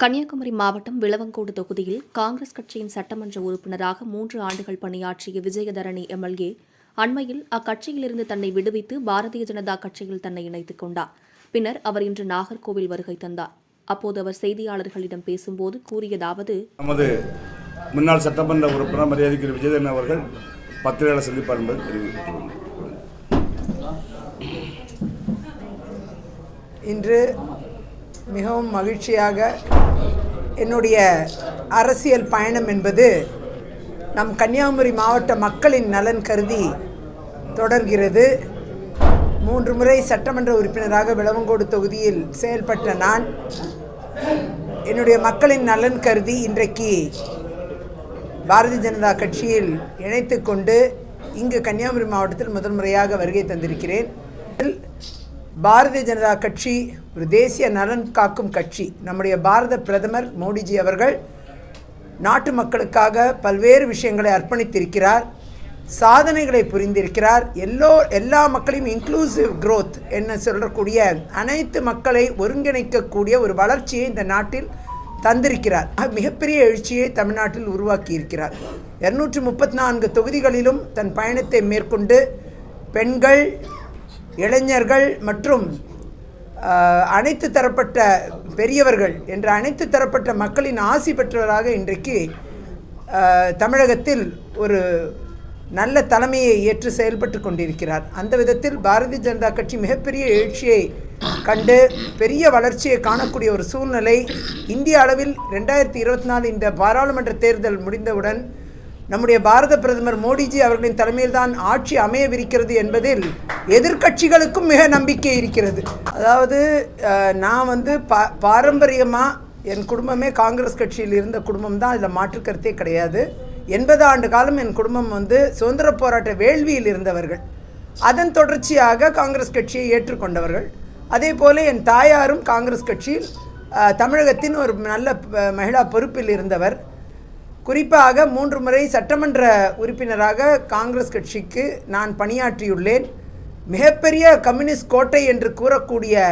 கன்னியாகுமரி மாவட்டம் விளவங்கோடு தொகுதியில் காங்கிரஸ் கட்சியின் சட்டமன்ற உறுப்பினராக 3 ஆண்டுகள் பணியாற்றிய விஜயதரணி எம்எல்ஏ அண்மையில் அக்கட்சியிலிருந்து தன்னை விடுவித்து பாரதிய ஜனதா கட்சியில் தன்னை இணைத்துக் கொண்டார். பின்னர் அவர் இன்று நாகர்கோவில் வருகை தந்தார். அப்போது அவர் செய்தியாளர்களிடம் பேசும்போது கூறியதாவது: நமது முன்னாள் சட்டமன்ற உறுப்பினர் மரியாதைக்குரிய விஜயதரணி அவர்கள் பத்திரிகையாளர் சந்திப்பார் என்பதை தெரிவித்துள்ளோம். இன்று மிகவும் மகிழ்ச்சியாக என்னுடைய அரசியல் பயணம் என்பது நம் கன்னியாகுமரி மாவட்ட மக்களின் நலன் கருதி தொடர்கிறது. 3 முறை சட்டமன்ற உறுப்பினராக விளவங்கோடு தொகுதியில் செயல்பட்ட நான் என்னுடைய மக்களின் நலன் கருதி இன்றைக்கு பாரதிய ஜனதா கட்சியில் இணைத்து கொண்டு இங்கு கன்னியாகுமரி மாவட்டத்தில் முதல் முறையாக வருகை தந்திருக்கிறேன். பாரதிய ஜனதா கட்சி ஒரு தேசிய நலன் காக்கும் கட்சி. நம்முடைய பாரத பிரதமர் மோடிஜி அவர்கள் நாட்டு மக்களுக்காக பல்வேறு விஷயங்களை அர்ப்பணித்திருக்கிறார், சாதனைகளை புரிந்திருக்கிறார். எல்லா மக்களையும் இன்க்ளூசிவ் க்ரோத் என்ன சொல்லக்கூடிய அனைத்து மக்களை ஒருங்கிணைக்கக்கூடிய ஒரு வளர்ச்சியை இந்த நாட்டில் தந்திருக்கிறார். மிகப்பெரிய எழுச்சியை தமிழ்நாட்டில் உருவாக்கி இருக்கிறார். 234 தொகுதிகளிலும் தன் பயணத்தை மேற்கொண்டு பெண்கள், இளைஞர்கள் மற்றும் அனைத்து தரப்பட்ட பெரியவர்கள் என்ற அனைத்து தரப்பட்ட மக்களின் ஆசி பெற்றவராக இன்றைக்கு தமிழகத்தில் ஒரு நல்ல தலைமையை ஏற்று செயல்பட்டு கொண்டிருக்கிறார். அந்த விதத்தில் பாரதிய ஜனதா கட்சி மிகப்பெரிய எழுச்சியை கண்டு பெரிய வளர்ச்சியை காணக்கூடிய ஒரு சூழ்நிலை இந்திய அளவில் 2024 இந்த பாராளுமன்ற தேர்தல் முடிந்தவுடன் நம்முடைய பாரத பிரதமர் மோடிஜி அவர்களின் தலைமையில் தான் ஆட்சி அமையவிருக்கிறது என்பதில் எதிர்க்கட்சிகளுக்கும் மிக நம்பிக்கை இருக்கிறது. அதாவது நான் பாரம்பரியமாக என் குடும்பமே காங்கிரஸ் கட்சியில் இருந்த குடும்பம் தான், அதில் மாற்றுக்கருத்தே கிடையாது. 80 ஆண்டு காலம் என் குடும்பம் சுதந்திர போராட்ட வேள்வியில் இருந்தவர்கள். அதன் தொடர்ச்சியாக காங்கிரஸ் கட்சியை ஏற்றுக்கொண்டவர்கள். அதே போல் என் தாயாரும் காங்கிரஸ் கட்சியில் தமிழகத்தின் ஒரு நல்ல மகிழா பொறுப்பில் இருந்தவர். குறிப்பாக 3 முறை சட்டமன்ற உறுப்பினராக காங்கிரஸ் கட்சிக்கு நான் பணியாற்றியுள்ளேன். மிகப்பெரிய கம்யூனிஸ்ட் கோட்டை என்று கூறக்கூடிய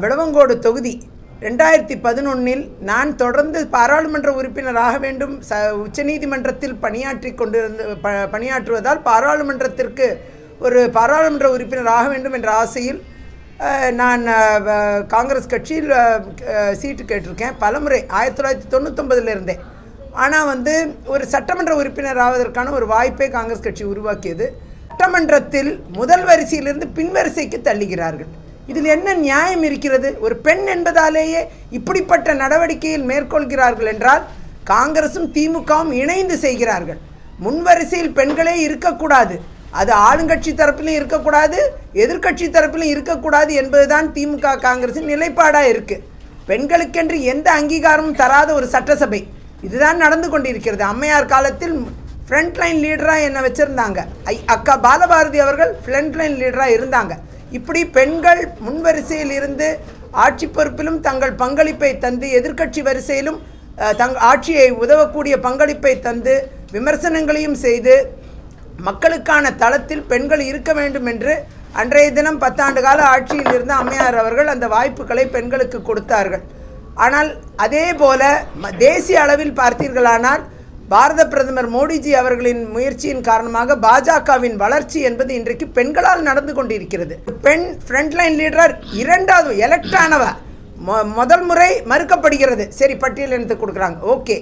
விளவங்கோடு தொகுதி 2011 நான் தொடர்ந்து பாராளுமன்ற உறுப்பினராக வேண்டும், உச்சநீதிமன்றத்தில் பணியாற்றுவதால் பாராளுமன்றத்திற்கு ஒரு பாராளுமன்ற உறுப்பினர் ஆக வேண்டும் என்ற ஆசையில் நான் காங்கிரஸ் கட்சியில் சீட்டு கேட்டிருக்கேன் பலமுறை. 1999 இருந்தேன். ஆனால் ஒரு சட்டமன்ற உறுப்பினர் ஆவதற்கான ஒரு வாய்ப்பை காங்கிரஸ் கட்சி உருவாக்கியது. சட்டமன்றத்தில் முதல் வரிசையிலிருந்து பின்வரிசைக்கு தள்ளுகிறார்கள். இதில் என்ன நியாயம் இருக்கிறது? ஒரு பெண் என்பதாலேயே இப்படிப்பட்ட நடவடிக்கையில் மேற்கொள்கிறார்கள் என்றால் காங்கிரசும் திமுகவும் இணைந்து செய்கிறார்கள். முன்வரிசையில் பெண்களே இருக்கக்கூடாது, அது ஆளுங்கட்சி தரப்பிலும் இருக்கக்கூடாது, எதிர்கட்சி தரப்பிலும் இருக்கக்கூடாது என்பதுதான் திமுக காங்கிரசின் நிலைப்பாடாக இருக்குது. பெண்களுக்கென்று எந்த அங்கீகாரமும் தராத ஒரு சட்டசபை இதுதான் நடந்து கொண்டிருக்கிறது. அம்மையார் காலத்தில் ஃப்ரண்ட் லைன் லீடராக என்னை வச்சுருந்தாங்க. அக்கா பாலபாரதி அவர்கள் ஃப்ரண்ட் லைன் லீடராக இருந்தாங்க. இப்படி பெண்கள் முன்வரிசையில் இருந்து ஆட்சி பொறுப்பிலும் தங்கள் பங்களிப்பை தந்து, எதிர்க்கட்சி வரிசையிலும் ஆட்சியை உதவக்கூடிய பங்களிப்பை தந்து, விமர்சனங்களையும் செய்து மக்களுக்கான தளத்தில் பெண்கள் இருக்க வேண்டும் என்று அன்றைய தினம் 10 ஆண்டு கால ஆட்சியில் இருந்த அம்மையார் அவர்கள் அந்த வாய்ப்புகளை பெண்களுக்கு கொடுத்தார்கள். ஆனால் அதே போல தேசிய அளவில் பார்த்தீர்களானால் பாரத பிரதமர் மோடிஜி அவர்களின் முயற்சியின் காரணமாக பாஜகவின் வளர்ச்சி என்பது இன்றைக்கு பெண்களால் நடந்து கொண்டிருக்கிறது. பெண் ஃப்ரண்ட்லைன் லீடர் 2வது எலெக்ட் ஆனவ முதல் முறை மறுக்கப்படுகிறது. சரி, பட்டியல் எடுத்து கொடுக்குறாங்க, ஓகே,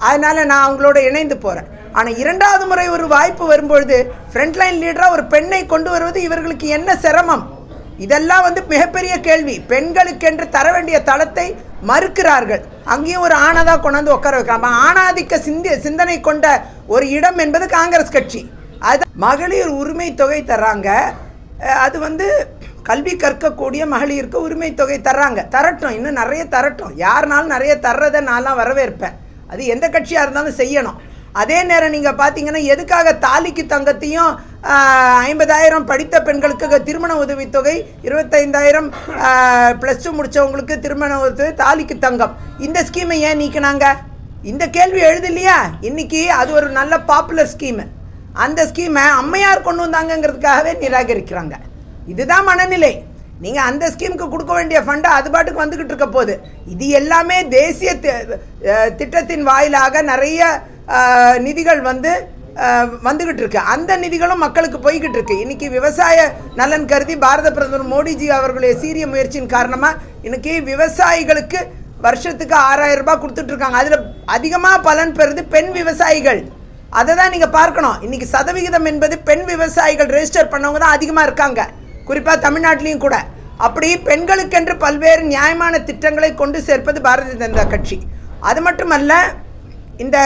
அதனால் நான் அவங்களோட இணைந்து போகிறேன். ஆனால் 2வது முறை ஒரு வாய்ப்பு வரும்பொழுது ஃப்ரண்ட்லைன் லீடராக ஒரு பெண்ணை கொண்டு வருவது இவர்களுக்கு என்ன சிரமம்? இதெல்லாம் மிகப்பெரிய கேள்வி. பெண்களுக்கென்று தர வேண்டிய தளத்தை மறுக்கிறார்கள். அங்கேயும் ஒரு ஆணாதான் கொண்டாந்து உட்கார வைக்கிறாங்க. ஆணாதிக்க சிந்தனை கொண்ட ஒரு இடம் என்பது காங்கிரஸ் கட்சி. அது மகளிர் உரிமை தொகை தர்றாங்க. அது கல்வி கற்கக்கூடிய மகளிருக்கு உரிமை தொகை தரட்டும், இன்னும் நிறைய தரட்டும். யாருனாலும் நிறைய தர்றதை நான்லாம் வரவேற்பேன். அது எந்த கட்சியாக இருந்தாலும் செய்யணும். அதே நேரம் நீங்கள் பார்த்தீங்கன்னா எதுக்காக தாலிக்கு தங்கத்தையும் 50,000 படித்த பெண்களுக்கு திருமண உதவித்தொகை, 25,000 +2 முடித்தவங்களுக்கு திருமண உதவி, தாலிக்கு தங்கம், இந்த ஸ்கீமை ஏன் நீக்கினாங்க? இந்த கேள்வி எழுதலையா? இன்றைக்கி அது ஒரு நல்ல பாப்புலர் ஸ்கீமு. அந்த ஸ்கீமை அம்மையார் கொண்டு வந்தாங்கங்கிறதுக்காகவே நிராகரிக்கிறாங்க. இதுதான் மனநிலை. நீங்கள் அந்த ஸ்கீமுக்கு கொடுக்க வேண்டிய ஃபண்டை அது பாட்டுக்கு வந்துக்கிட்டு இருக்க போகுது. இது எல்லாமே தேசிய திட்டத்தின் வாயிலாக நிறைய நிதிகள் வந்துக்கிட்டு இருக்கு. அந்த நிதிகளும் மக்களுக்கு போய்கிட்டு இருக்கு. இன்னைக்கு விவசாய நலன் கருதி பாரத பிரதமர் மோடிஜி அவர்களுடைய சீரிய முயற்சியின் காரணமாக இன்னைக்கு விவசாயிகளுக்கு வருஷத்துக்கு 6000 ரூபாய் கொடுத்துட்டு இருக்காங்க. அதில் அதிகமாக பலன் பெறுது பெண் விவசாயிகள். அதை தான் நீங்கள் பார்க்கணும். இன்றைக்கி சதவிகிதம் என்பது பெண் விவசாயிகள் ரெஜிஸ்டர் பண்ணவங்க தான் அதிகமாக இருக்காங்க, குறிப்பாக தமிழ்நாட்டிலையும் கூட. அப்படி பெண்களுக்கென்று பல்வேறு நியாயமான திட்டங்களை கொண்டு சேர்ப்பது பாரதிய ஜனதா கட்சி. அது மட்டுமல்ல, இந்த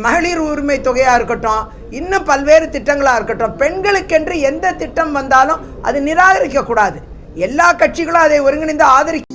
மகளிர் உரிமை தொகையாக இருக்கட்டும், இன்னும் பல்வேறு திட்டங்களாக இருக்கட்டும், பெண்களுக்கென்று எந்த திட்டம் வந்தாலும் அது நிராகரிக்கக்கூடாது. எல்லா கட்சிகளும் அதை ஒருங்கிணைந்து ஆதரிக்க